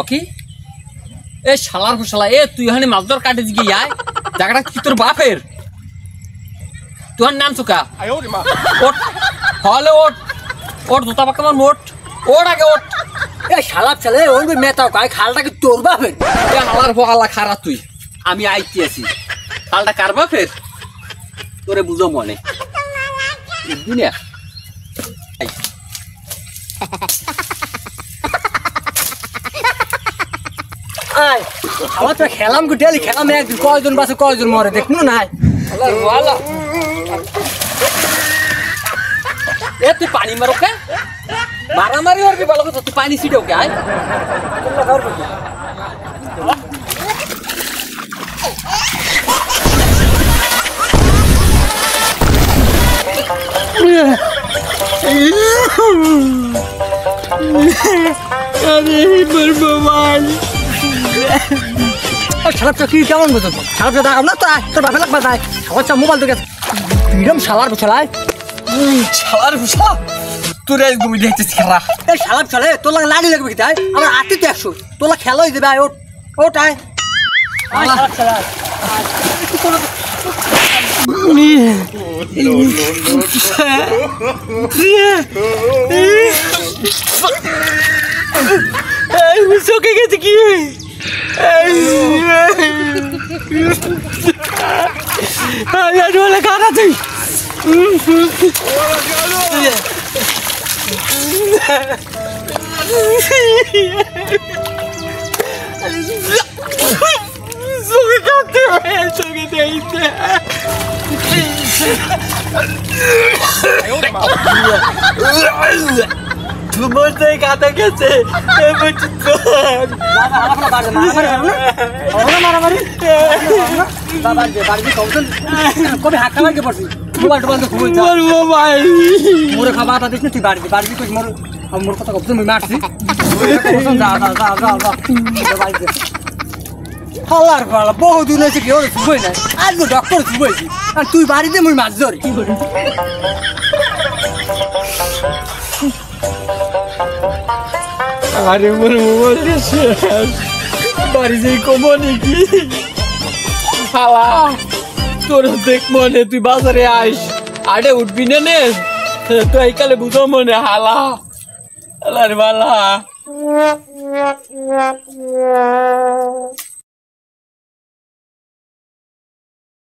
ওকে এ শালার ফুসালা এ তুই এখানে মাছদর কাটে গিয়ে আয় জায়গাটা কি তোর বাপের তোর নাম চুকা ওট হলে ওট ওট জুতা পাকা আমার মোট ওট আগে ওট এ শালার ছেলে ওই মেতাও কাই খালটা কি তোর বাপের এ হালার ফোয়ালা খারাপ তুই আমি আইতে আছি খালটা কার বাপের তোরে বুঝো মনে দুনিয়া আয় আমার তো খেলাম গো ডেলি খেলাম একদিন কয়জন বাসে কয়জন মরে দেখুন নাই এ তুই পানি মারো কে মারামারি ওর কি ভালো কথা তুই পানি ছিটাও কে আয় শালারটা কি কেমন বুঝো শালারটা দেখাম না তো তোর বাপে লাগবা তাই সবার মোবাইল তো গেছে বিরম শালার বুঝলাই শালার ফুসা তোর ঘুমি দেখতেছি খেলা এই শালার চলে তোর লাগে লাড়ি লাগবে কি তাই আমার আতি তো 100 তোলা খেলা হয়ে যাবে আয় ওট ওট আয় চোখে গেছে কি খানা তুই চোখে কাঁদতে চোখে দেখতে বলতে কাঁদা গেছে কবে হাত খাবার পড়ছি মোবাইল টোবাইল তো মোরে খাবার দিস না তুই বাড়ি বাড়ি কই মোর কথা কব তুমি মারছি হালার বালা বহুদিন হয়েছে কেউ শুভই নাই আজ ডক্টর শুভইছি আর তুই বাড়িতে মুই মাছ ধরি আরে মোর মোবাইল বাড়ি যাই কমো নাকি হালা তোর দেখ মনে তুই বাজারে আইস আরে উঠবি না নে তো এইকালে বুঝো মনে হালা হালার বালা